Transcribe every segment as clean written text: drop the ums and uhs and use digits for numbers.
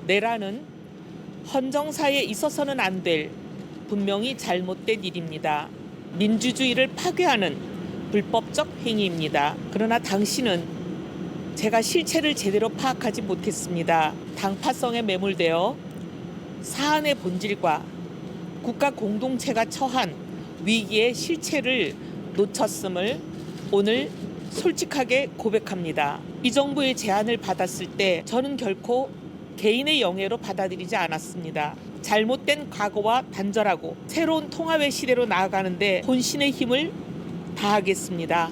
내란은 헌정사에 있어서는 안 될 분명히 잘못된 일입니다. 민주주의를 파괴하는 불법적 행위입니다. 그러나 당신은 제가 실체를 제대로 파악하지 못했습니다. 당파성에 매몰되어 사안의 본질과 국가 공동체가 처한 위기의 실체를 놓쳤음을 오늘 솔직하게 고백합니다. 이 정부의 제안을 받았을 때 저는 결코 개인의 영예로 받아들이지 않았습니다. 잘못된 과거와 단절하고 새로운 통합의 시대로 나아가는데 혼신의 힘을 다하겠습니다.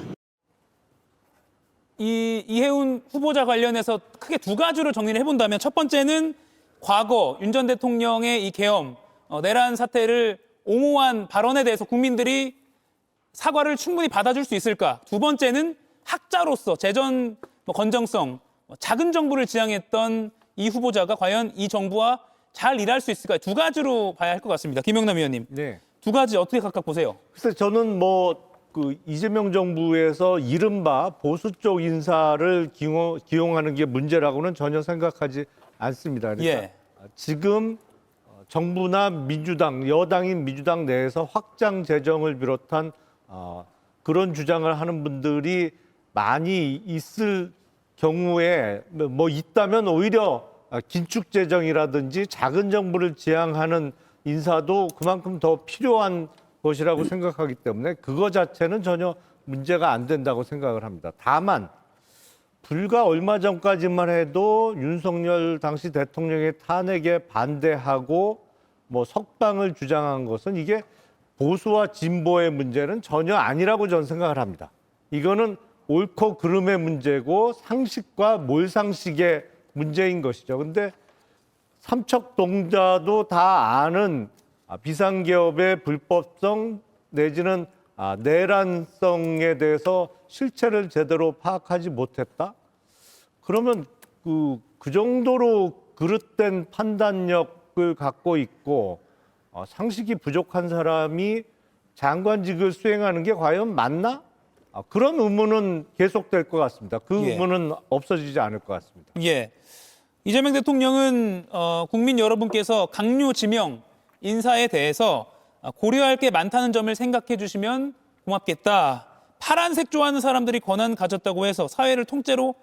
이 이해운 후보자 관련해서 크게 두 가지로 정리를 해본다면 첫 번째는 과거 윤 전 대통령의 이 계엄, 내란 사태를 옹호한 발언에 대해서 국민들이 사과를 충분히 받아줄 수 있을까? 두 번째는 학자로서 재전 건정성, 작은 정부를 지향했던 이 후보자가 과연 이 정부와 잘 일할 수 있을까? 두 가지로 봐야 할 것 같습니다. 김영남 의원님. 네. 두 가지 어떻게 각각 보세요? 글쎄 저는 그 이재명 정부에서 이른바 보수 쪽 인사를 기용하는 게 문제라고는 전혀 생각하지 않습니다. 그러니까 예. 지금 정부나 민주당, 여당인 민주당 내에서 확장 재정을 비롯한 그런 주장을 하는 분들이 많이 있을 경우에 뭐 있다면 오히려 긴축 재정이라든지 작은 정부를 지향하는 인사도 그만큼 더 필요한 것이라고 생각하기 때문에 그거 자체는 전혀 문제가 안 된다고 생각을 합니다. 다만 불과 얼마 전까지만 해도 윤석열 당시 대통령의 탄핵에 반대하고 뭐 석방을 주장한 것은 이게 보수와 진보의 문제는 전혀 아니라고 저는 생각을 합니다. 이거는 옳고 그름의 문제고 상식과 몰상식의 문제인 것이죠. 근데 삼척동자도 다 아는 비상기업의 불법성 내지는 내란성에 대해서 실체를 제대로 파악하지 못했다? 그러면 그 정도로 그릇된 판단력을 갖고 있고 상식이 부족한 사람이 장관직을 수행하는 게 과연 맞나? 그런 의문은 계속될 것 같습니다. 그 예. 의문은 없어지지 않을 것 같습니다. 예. 이재명 대통령은 국민 여러분께서 강요 지명 인사에 대해서 고려할 게 많다는 점을 생각해 주시면 고맙겠다. 파란색 좋아하는 사람들이 권한 가졌다고 해서 사회를 통째로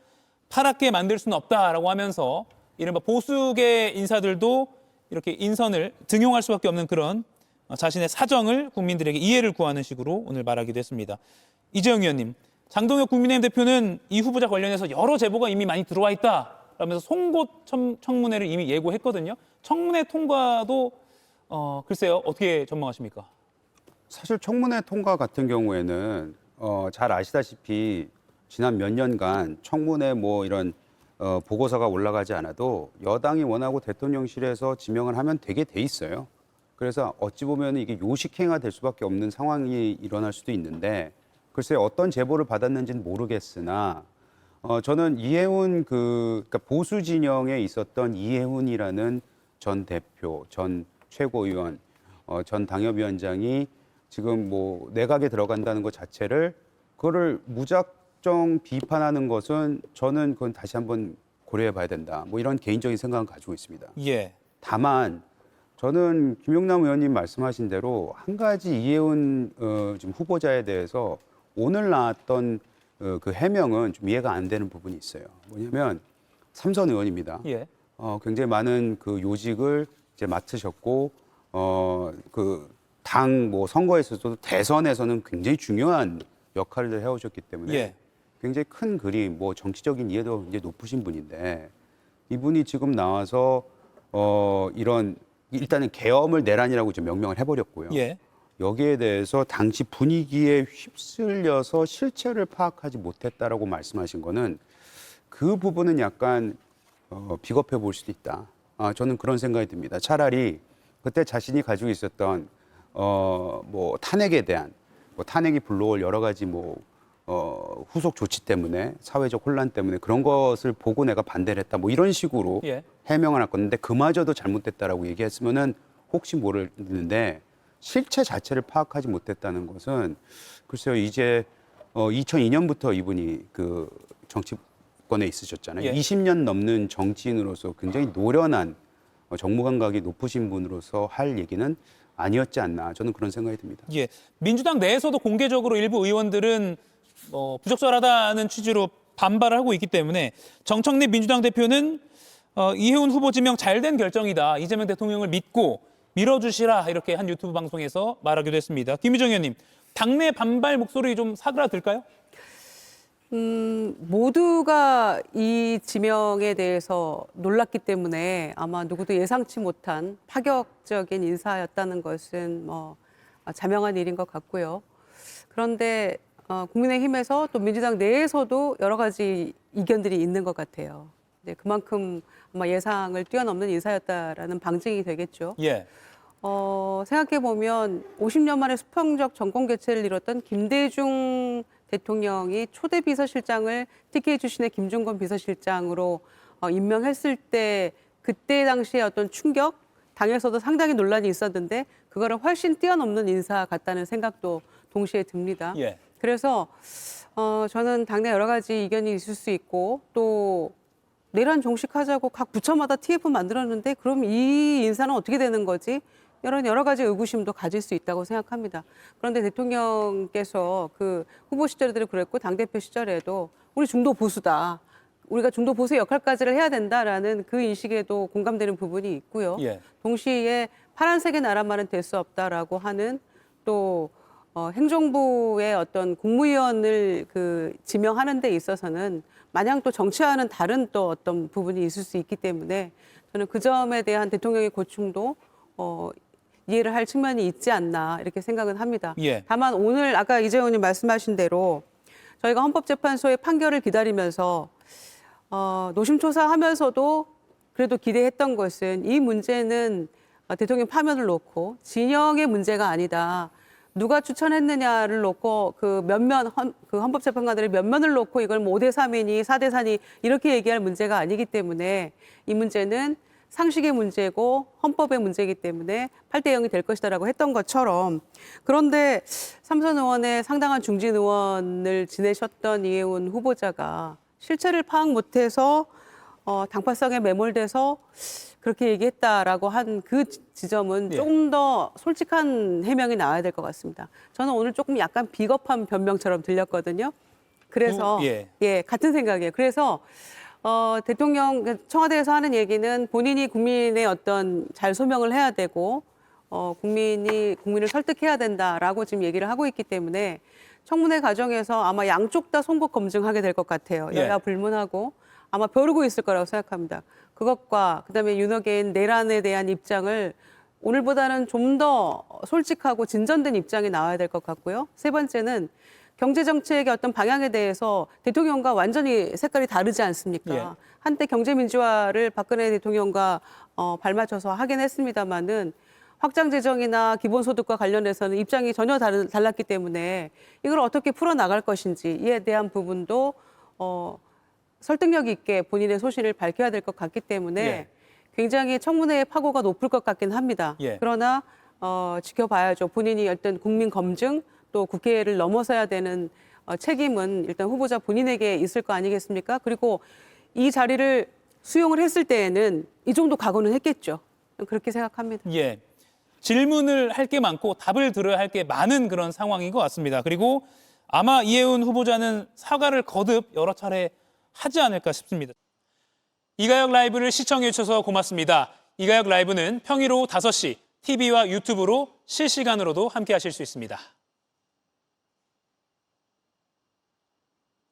파랗게 만들 수는 없다라고 하면서 이른바 보수계 인사들도 이렇게 인선을 등용할 수밖에 없는 그런 자신의 사정을 국민들에게 이해를 구하는 식으로 오늘 말하기도 했습니다. 이재용 의원님, 장동혁 국민의힘 대표는 이 후보자 관련해서 여러 제보가 이미 많이 들어와 있다 라면서 송곳 청문회를 이미 예고했거든요. 청문회 통과도 글쎄요, 어떻게 전망하십니까? 사실 청문회 통과 같은 경우에는 잘 아시다시피 지난 몇 년간 청문회 뭐 이런 보고서가 올라가지 않아도 여당이 원하고 대통령실에서 지명을 하면 되게 돼 있어요. 그래서 어찌 보면 이게 요식행위가 될 수밖에 없는 상황이 일어날 수도 있는데 글쎄 어떤 제보를 받았는지는 모르겠으나 저는 이해훈 그러니까 보수 진영에 있었던 이해훈이라는 전 대표, 전 최고위원, 전 당협위원장이 지금 뭐 내각에 들어간다는 것 자체를 그거를 무작정 비판하는 것은 저는 그건 다시 한번 고려해 봐야 된다. 뭐 이런 개인적인 생각은 가지고 있습니다. 예. 다만 저는 김용남 의원님 말씀하신 대로 한 가지 이해훈 지금 후보자에 대해서 오늘 나왔던 그 해명은 좀 이해가 안 되는 부분이 있어요. 뭐냐면 삼선 의원입니다. 예. 굉장히 많은 그 요직을 이제 맡으셨고 그 당 뭐 선거에서도 대선에서는 굉장히 중요한 역할을 해오셨기 때문에 예. 굉장히 큰 그림, 뭐 정치적인 이해도 굉장히 높으신 분인데 이분이 지금 나와서 이런 일단은 계엄을 내란이라고 좀 명명을 해버렸고요. 예. 여기에 대해서 당시 분위기에 휩쓸려서 실체를 파악하지 못했다라고 말씀하신 거는 그 부분은 약간 비겁해 보일 수도 있다. 저는 그런 생각이 듭니다. 차라리 그때 자신이 가지고 있었던 뭐 탄핵에 대한 뭐 탄핵이 불러올 여러 가지 뭐 후속 조치 때문에 사회적 혼란 때문에 그런 것을 보고 내가 반대를 했다. 뭐 이런 식으로 예. 해명을 할 건데 그마저도 잘못됐다라고 얘기했으면은 혹시 모르는데 실체 자체를 파악하지 못했다는 것은 글쎄요 이제 2002년부터 이분이 그 정치 정권에 있으셨잖아요. 예. 20년 넘는 정치인으로서 굉장히 노련한 정무 감각이 높으신 분으로서 할 얘기는 아니었지 않나 저는 그런 생각이 듭니다. 예, 민주당 내에서도 공개적으로 일부 의원들은 부적절하다는 취지로 반발을 하고 있기 때문에 정청래 민주당 대표는 이해운 후보 지명 잘된 결정이다. 이재명 대통령을 믿고 밀어주시라 이렇게 한 유튜브 방송에서 말하기도 했습니다. 김유정 의원님, 당내 반발 목소리 좀 사그라들까요? 모두가 이 지명에 대해서 놀랐기 때문에 아마 누구도 예상치 못한 파격적인 인사였다는 것은 자명한 일인 것 같고요. 그런데 국민의힘에서 또 민주당 내에서도 여러 가지 이견들이 있는 것 같아요. 네, 그만큼 아마 예상을 뛰어넘는 인사였다라는 방증이 되겠죠. 예. 생각해 보면 50년 만에 수평적 정권 교체를 이뤘던 김대중 대통령이 초대 비서실장을 TK 출신의 김중건 비서실장으로 임명했을 때 그때 당시의 어떤 충격, 당에서도 상당히 논란이 있었는데 그거를 훨씬 뛰어넘는 인사 같다는 생각도 동시에 듭니다. 예. 그래서 저는 당내 여러 가지 이견이 있을 수 있고 또 내란 종식하자고 각 부처마다 TF 만들었는데 그럼 이 인사는 어떻게 되는 거지? 이런 여러 가지 의구심도 가질 수 있다고 생각합니다. 그런데 대통령께서 그 후보 시절에도 그랬고 당대표 시절에도 우리 중도 보수다. 우리가 중도 보수 역할까지를 해야 된다라는 그 인식에도 공감되는 부분이 있고요. 예. 동시에 파란색의 나라만은 될 수 없다라고 하는 또 행정부의 어떤 국무위원을 지명하는 데 있어서는 마냥 또 정치와는 다른 또 어떤 부분이 있을 수 있기 때문에 저는 그 점에 대한 대통령의 고충도 이해를 할 측면이 있지 않나 이렇게 생각은 합니다. 예. 다만 오늘 아까 이재용 의원님 말씀하신 대로 저희가 헌법재판소의 판결을 기다리면서 노심초사하면서도 그래도 기대했던 것은 이 문제는 대통령 파면을 놓고 진영의 문제가 아니다. 누가 추천했느냐를 놓고 그 헌법재판관들의 면면을 놓고 이걸 뭐 5대 3이니 4대 4니 이렇게 얘기할 문제가 아니기 때문에 이 문제는 상식의 문제고 헌법의 문제이기 때문에 8대 0이 될 것이다라고 했던 것처럼 그런데 삼선 의원의 상당한 중진 의원을 지내셨던 이해운 후보자가 실체를 파악 못해서 당파성에 매몰돼서 그렇게 얘기했다라고 한 그 지점은 예. 조금 더 솔직한 해명이 나와야 될 것 같습니다. 저는 오늘 조금 약간 비겁한 변명처럼 들렸거든요. 그래서 예. 같은 생각이에요. 그래서 대통령 청와대에서 하는 얘기는 본인이 국민의 어떤 잘 소명을 해야 되고 국민을 설득해야 된다라고 지금 얘기를 하고 있기 때문에 청문회 과정에서 아마 양쪽 다 송곳 검증하게 될 것 같아요. 여야 불문하고 아마 벼르고 있을 거라고 생각합니다. 그것과 그다음에 윤핵인 내란에 대한 입장을 오늘보다는 좀 더 솔직하고 진전된 입장이 나와야 될 것 같고요. 세 번째는 경제정책의 어떤 방향에 대해서 대통령과 완전히 색깔이 다르지 않습니까? 예. 한때 경제민주화를 박근혜 대통령과 발맞춰서 하긴 했습니다마는 확장재정이나 기본소득과 관련해서는 입장이 전혀 달랐기 때문에 이걸 어떻게 풀어나갈 것인지에 대한 부분도 설득력 있게 본인의 소신을 밝혀야 될 것 같기 때문에 예. 굉장히 청문회의 파고가 높을 것 같긴 합니다. 예. 그러나 지켜봐야죠. 본인이 어떤 국민 검증 또 국회를 넘어서야 되는 책임은 일단 후보자 본인에게 있을 거 아니겠습니까? 그리고 이 자리를 수용을 했을 때에는 이 정도 각오는 했겠죠. 그렇게 생각합니다. 예. 질문을 할 게 많고 답을 들어야 할 게 많은 그런 상황인 것 같습니다. 그리고 아마 이해운 후보자는 사과를 거듭 여러 차례 하지 않을까 싶습니다. 이가혁 라이브를 시청해 주셔서 고맙습니다. 이가혁 라이브는 평일 오후 5시 TV와 유튜브로 실시간으로도 함께 하실 수 있습니다.